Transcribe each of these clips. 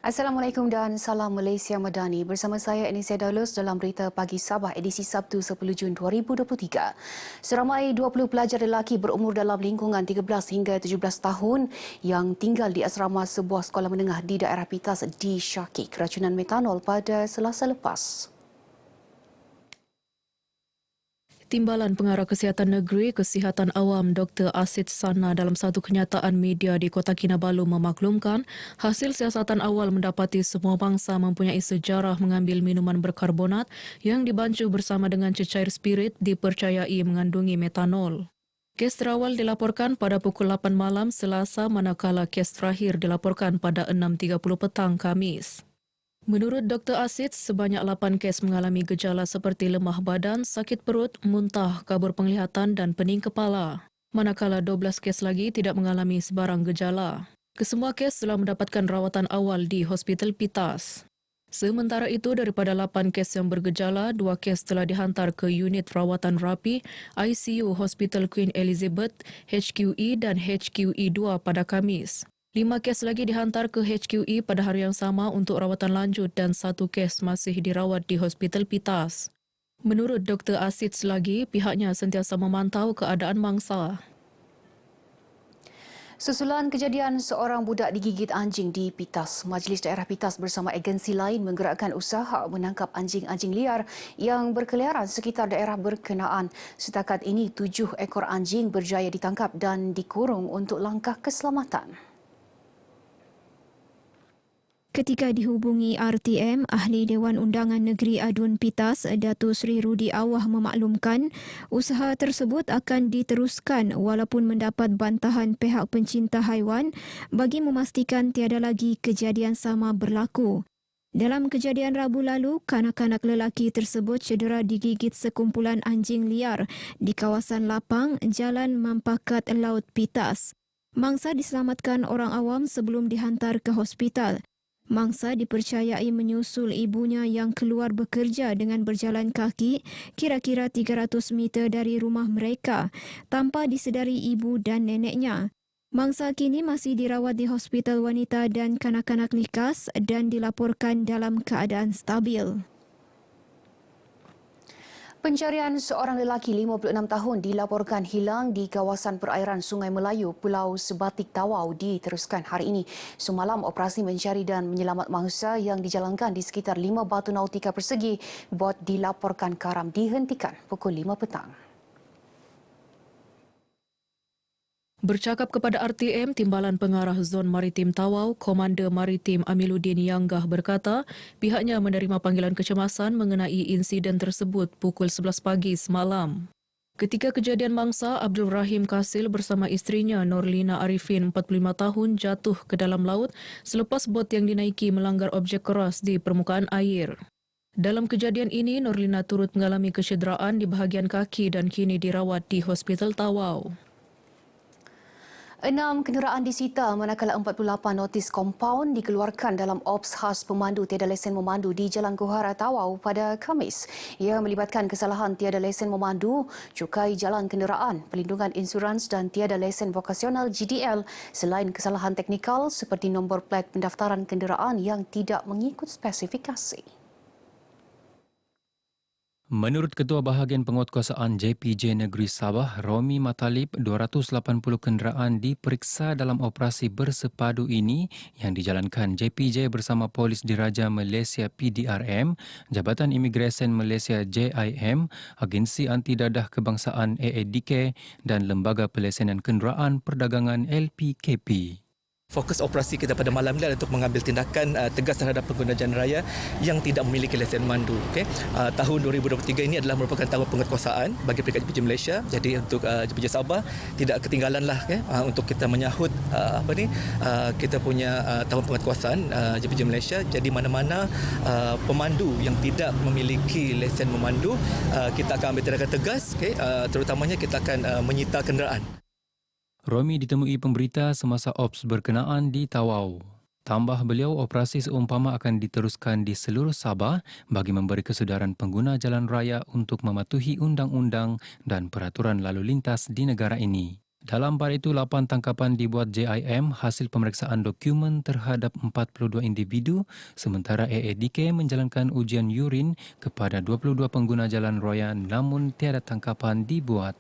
Assalamualaikum dan salam Malaysia Madani. Bersama saya Anisia Daulus dalam Berita Pagi Sabah edisi Sabtu 10 Jun 2023. Seramai 20 pelajar lelaki berumur dalam lingkungan 13 hingga 17 tahun yang tinggal di asrama sebuah sekolah menengah di daerah Pitas disyaki keracunan metanol pada Selasa lepas. Timbalan Pengarah Kesihatan Negeri Kesihatan Awam Dr. Asid Sana dalam satu kenyataan media di Kota Kinabalu memaklumkan hasil siasatan awal mendapati semua bangsa mempunyai sejarah mengambil minuman berkarbonat yang dibancuh bersama dengan cecair spirit dipercayai mengandungi metanol. Kes terawal dilaporkan pada pukul 8 malam Selasa manakala kes terakhir dilaporkan pada 6.30 petang Khamis. Menurut Dr. Asid, sebanyak 8 kes mengalami gejala seperti lemah badan, sakit perut, muntah, kabur penglihatan dan pening kepala. Manakala 12 kes lagi tidak mengalami sebarang gejala. Kesemua kes telah mendapatkan rawatan awal di Hospital Pitas. Sementara itu, daripada 8 kes yang bergejala, 2 kes telah dihantar ke unit rawatan rapi ICU Hospital Queen Elizabeth, HQE dan HQE 2 pada Khamis. 5 kes lagi dihantar ke HQE pada hari yang sama untuk rawatan lanjut dan 1 kes masih dirawat di Hospital Pitas. Menurut Dr. Asid selagi, pihaknya sentiasa memantau keadaan mangsa. Susulan kejadian seorang budak digigit anjing di Pitas, Majlis Daerah Pitas bersama agensi lain menggerakkan usaha menangkap anjing-anjing liar yang berkeliaran sekitar daerah berkenaan. Setakat ini 7 ekor anjing berjaya ditangkap dan dikurung untuk langkah keselamatan. Ketika dihubungi RTM, Ahli Dewan Undangan Negeri Adun Pitas, Datuk Seri Rudi Awah memaklumkan usaha tersebut akan diteruskan walaupun mendapat bantahan pihak pencinta haiwan bagi memastikan tiada lagi kejadian sama berlaku. Dalam kejadian Rabu lalu, kanak-kanak lelaki tersebut cedera digigit sekumpulan anjing liar di kawasan lapang Jalan Mampakat Laut Pitas. Mangsa diselamatkan orang awam sebelum dihantar ke hospital. Mangsa dipercayai menyusul ibunya yang keluar bekerja dengan berjalan kaki kira-kira 300 meter dari rumah mereka tanpa disedari ibu dan neneknya. Mangsa kini masih dirawat di Hospital Wanita dan Kanak-kanak Likas dan dilaporkan dalam keadaan stabil. Pencarian seorang lelaki 56 tahun dilaporkan hilang di kawasan perairan Sungai Melayu, Pulau Sebatik Tawau diteruskan hari ini. Semalam, operasi mencari dan menyelamat mangsa yang dijalankan di sekitar 5 batu nautika persegi bot dilaporkan karam dihentikan pukul 5 petang. Bercakap kepada RTM, Timbalan Pengarah Zon Maritim Tawau, Komander Maritim Amiluddin Yanggah berkata, pihaknya menerima panggilan kecemasan mengenai insiden tersebut pukul 11 pagi semalam. Ketika kejadian mangsa, Abdul Rahim Kasil bersama isterinya Norlina Arifin, 45 tahun, jatuh ke dalam laut selepas bot yang dinaiki melanggar objek keras di permukaan air. Dalam kejadian ini, Norlina turut mengalami kecederaan di bahagian kaki dan kini dirawat di Hospital Tawau. 6 kenderaan disita manakala 48 notis kompaun dikeluarkan dalam ops khas pemandu tiada lesen memandu di Jalan Kuhara Tawau pada Khamis. Ia melibatkan kesalahan tiada lesen memandu, cukai jalan kenderaan, pelindungan insurans dan tiada lesen vokasional GDL selain kesalahan teknikal seperti nombor plat pendaftaran kenderaan yang tidak mengikut spesifikasi. Menurut Ketua Bahagian Penguatkuasaan JPJ Negeri Sabah, Romi Matalib, 280 kenderaan diperiksa dalam operasi bersepadu ini yang dijalankan JPJ bersama Polis Diraja Malaysia PDRM, Jabatan Imigresen Malaysia JIM, Agensi Anti Dadah Kebangsaan AADK dan Lembaga Pelesenan Kenderaan Perdagangan LPKP. Fokus operasi kita pada malam ini adalah untuk mengambil tindakan tegas terhadap pengguna jalan raya yang tidak memiliki lesen memandu. Tahun 2023 ini adalah merupakan tahun penguatkuasaan bagi peringkat JPJ Malaysia. Jadi untuk JPJ Sabah tidak ketinggalanlah untuk kita menyahut kita punya tahun penguatkuasaan JPJ Malaysia. Jadi mana-mana pemandu yang tidak memiliki lesen memandu, kita akan ambil tindakan tegas. Terutamanya kita akan menyita kenderaan. Romi ditemui pemberita semasa ops berkenaan di Tawau. Tambah beliau, operasi seumpama akan diteruskan di seluruh Sabah bagi memberi kesedaran pengguna jalan raya untuk mematuhi undang-undang dan peraturan lalu lintas di negara ini. Dalam pada itu, 8 tangkapan dibuat JIM hasil pemeriksaan dokumen terhadap 42 individu, sementara AADK menjalankan ujian urin kepada 22 pengguna jalan raya namun tiada tangkapan dibuat.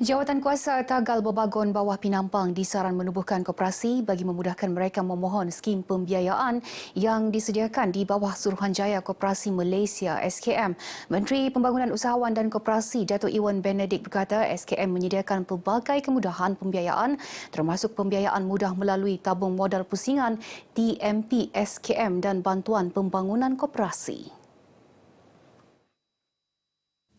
Jawatan Kuasa Tagal Babagon Bawah Pinampang disaran menubuhkan koperasi bagi memudahkan mereka memohon skim pembiayaan yang disediakan di bawah Suruhanjaya Koperasi Malaysia SKM. Menteri Pembangunan Usahawan dan Koperasi Datuk Iwan Benedict berkata SKM menyediakan pelbagai kemudahan pembiayaan termasuk pembiayaan mudah melalui tabung modal pusingan TMP SKM dan bantuan pembangunan koperasi.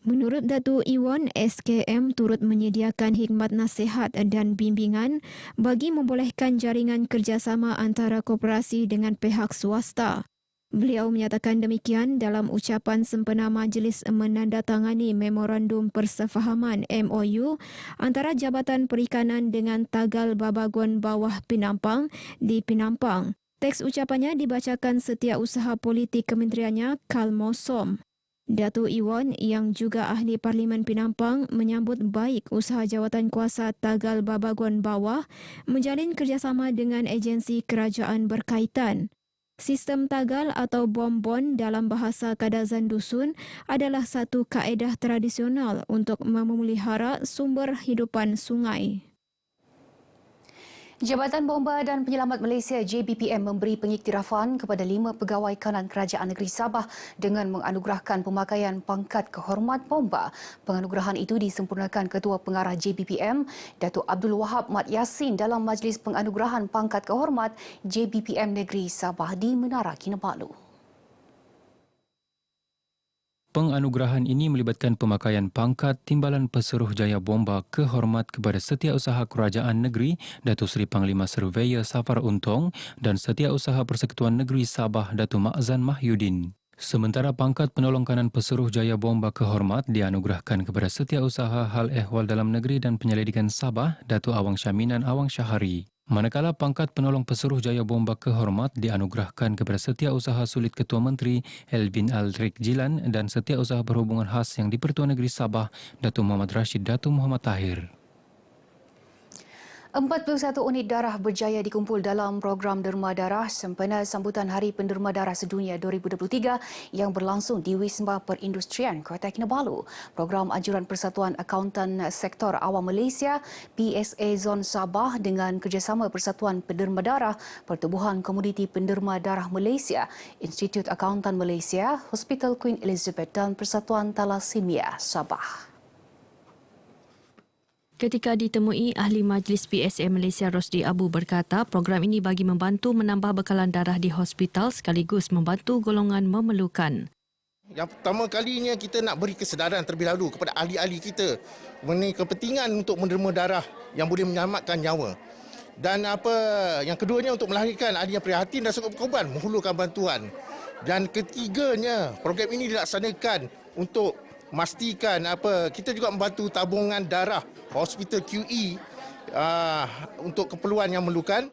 Menurut Datuk Iwan, SKM turut menyediakan khidmat nasihat dan bimbingan bagi membolehkan jaringan kerjasama antara koperasi dengan pihak swasta. Beliau menyatakan demikian dalam ucapan sempena majlis menandatangani Memorandum Persefahaman MOU antara Jabatan Perikanan dengan Tagal Babagon Bawah Pinampang di Pinampang. Teks ucapannya dibacakan Setiausaha Politik Kementeriannya Kal Mosom. Datuk Iwan yang juga ahli Parlimen Pinampang menyambut baik usaha jawatan kuasa Tagal Babagon Bawah menjalin kerjasama dengan agensi kerajaan berkaitan. Sistem Tagal atau Bombon dalam bahasa Kadazan Dusun adalah satu kaedah tradisional untuk memelihara sumber hidupan sungai. Jabatan Bomba dan Penyelamat Malaysia JBPM memberi pengiktirafan kepada 5 pegawai kanan Kerajaan Negeri Sabah dengan menganugerahkan pemakaian pangkat kehormat bomba. Penganugerahan itu disempurnakan Ketua Pengarah JBPM, Datuk Abdul Wahab Mat Yassin dalam Majlis Penganugerahan Pangkat Kehormat JBPM Negeri Sabah di Menara Kinabalu. Penganugerahan ini melibatkan pemakaian pangkat Timbalan Pesuruh Jaya Bomba Kehormat kepada Setiausaha Kerajaan Negeri Datuk Seri Panglima Surveyor Safar Untong dan Setiausaha Persekutuan Negeri Sabah Datuk Makzan Mahyudin. Sementara pangkat Penolong Kanan Pesuruh Jaya Bomba Kehormat dianugerahkan kepada Setiausaha Hal Ehwal Dalam Negeri dan Penyelidikan Sabah Datuk Awang Syaminan Awang Syahari. Manakala pangkat Penolong Pesuruh Jaya Bomba Kehormat dianugerahkan kepada Setiausaha Sulit Ketua Menteri Elvin Aldrik Jilan dan Setiausaha Perhubungan Khas yang di-Pertuan Negeri Sabah Datuk Muhammad Rashid Datuk Muhammad Tahir. 41 unit darah berjaya dikumpul dalam program derma darah sempena sambutan Hari Penderma Darah Sedunia 2023 yang berlangsung di Wisma Perindustrian Kota Kinabalu. Program anjuran Persatuan Akauntan Sektor Awam Malaysia PSA Zon Sabah dengan kerjasama Persatuan Penderma Darah, Pertubuhan Komoditi Penderma Darah Malaysia, Institut Akauntan Malaysia, Hospital Queen Elizabeth dan Persatuan Thalassemia Sabah. Ketika ditemui, Ahli Majlis PSA Malaysia Rosdi Abu berkata program ini bagi membantu menambah bekalan darah di hospital sekaligus membantu golongan memerlukan. Yang pertama kalinya kita nak beri kesedaran terlebih dahulu kepada ahli-ahli kita mengenai kepentingan untuk menerima darah yang boleh menyelamatkan nyawa. Dan yang keduanya untuk melahirkan ahli yang prihatin dan sanggup berkorban memerlukan bantuan. Dan ketiganya program ini dilaksanakan untuk memastikan kita juga membantu tabungan darah hospital QE untuk keperluan yang memerlukan.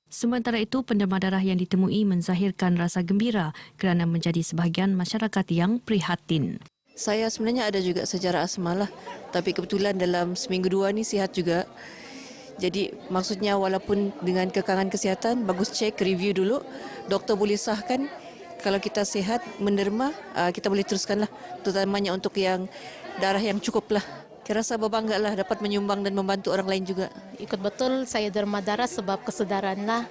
Sementara itu, penderma darah yang ditemui menzahirkan rasa gembira kerana menjadi sebahagian masyarakat yang prihatin. Saya sebenarnya ada juga sejarah asma lah, tapi kebetulan dalam seminggu dua ni sihat juga. Jadi maksudnya walaupun dengan kekangan kesihatan, bagus cek, review dulu. Doktor boleh sahkan kalau kita sihat, menderma, kita boleh teruskanlah. Terutamanya untuk yang darah yang cukup lah. Saya rasa berbangga lah dapat menyumbang dan membantu orang lain juga. Ikut betul saya derma darah sebab kesedaran lah.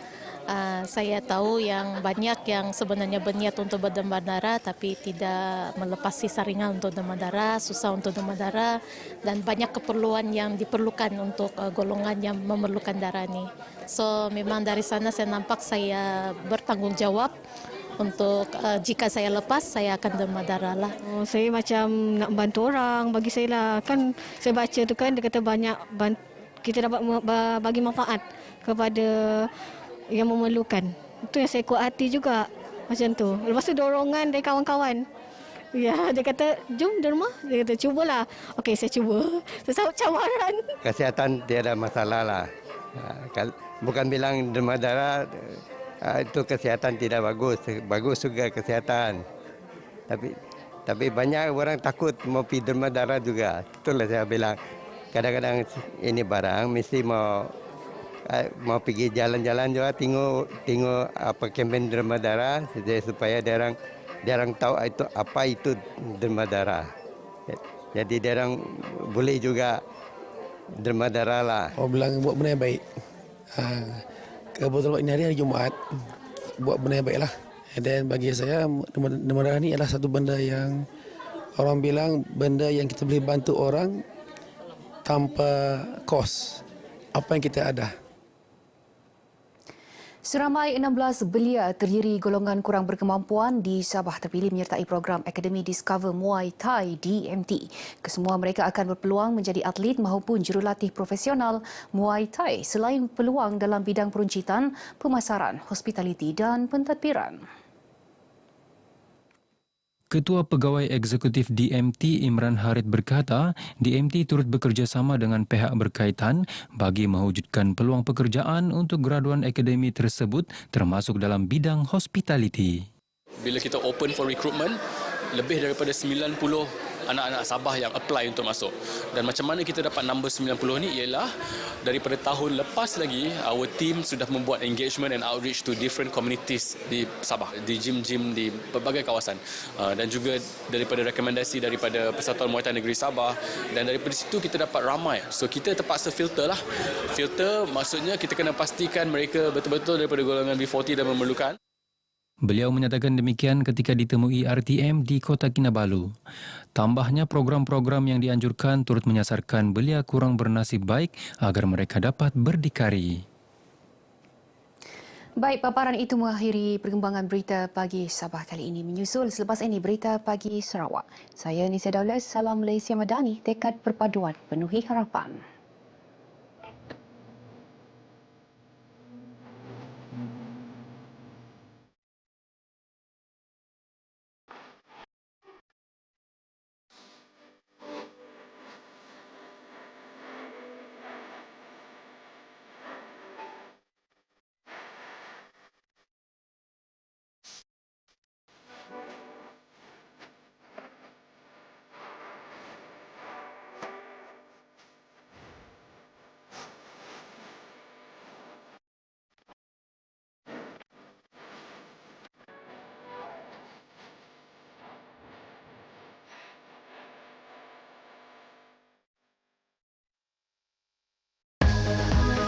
Saya tahu yang banyak yang sebenarnya berniat untuk berderma darah tapi tidak melepasi saringan untuk derma darah, susah untuk derma darah dan banyak keperluan yang diperlukan untuk golongan yang memerlukan darah ni. So memang dari sana saya nampak saya bertanggungjawab untuk jika saya lepas, saya akan derma darah lah. Saya macam nak bantu orang, bagi saya lah. Kan saya baca tu kan, dia kata banyak kita dapat bagi manfaat kepada yang memerlukan. Itu yang saya kuat hati juga macam tu. Lepas tu dorongan dari kawan-kawan. Ya, dia kata, jom derma. Dia kata, cubalah. Okey, saya cuba. Saya sambut cabaran. Kesihatan tiada masalah lah. Bukan bilang derma darah, itu kesihatan tidak bagus. Bagus juga kesihatan. Tapi banyak orang takut mau pergi derma darah juga. Itulah saya bilang kadang-kadang ini barang mesti mau pergi jalan-jalan juga tengok apa kempen derma darah supaya derang tahu itu derma darah. Jadi derang boleh juga derma darah lah. Bilang buat benda yang baik. Kebetulan ini hari Jumaat, buat benda yang baik lah. Dan bagi saya derma darah ni adalah satu benda yang orang bilang benda yang kita boleh bantu orang tanpa kos apa yang kita ada. Seramai 16 belia terdiri golongan kurang berkemampuan di Sabah terpilih menyertai program Akademi Discover Muay Thai DMT. Kesemua mereka akan berpeluang menjadi atlet maupun jurulatih profesional Muay Thai selain peluang dalam bidang peruncitan, pemasaran, hospitaliti dan pentadbiran. Ketua Pegawai Eksekutif DMT Imran Harid berkata, DMT turut bekerjasama dengan pihak berkaitan bagi mewujudkan peluang pekerjaan untuk graduan akademi tersebut termasuk dalam bidang hospitality. Bila kita open for recruitment, lebih daripada 90 anak-anak Sabah yang apply untuk masuk. Dan macam mana kita dapat number 90 ni ialah daripada tahun lepas lagi, our team sudah membuat engagement and outreach to different communities di Sabah, di gym-gym di berbagai kawasan. Dan juga daripada rekomendasi daripada Persatuan Muay Thai Negeri Sabah, dan daripada situ kita dapat ramai. So kita terpaksa filter lah. Filter maksudnya kita kena pastikan mereka betul-betul daripada golongan B40 dan memerlukan. Beliau menyatakan demikian ketika ditemui RTM di Kota Kinabalu. Tambahnya program-program yang dianjurkan turut menyasarkan belia kurang bernasib baik agar mereka dapat berdikari. Baik, paparan itu mengakhiri perkembangan berita pagi Sabah kali ini. Menyusul selepas ini berita pagi Sarawak. Saya Nisa Daulas, salam Malaysia Madani, tekad perpaduan penuhi harapan.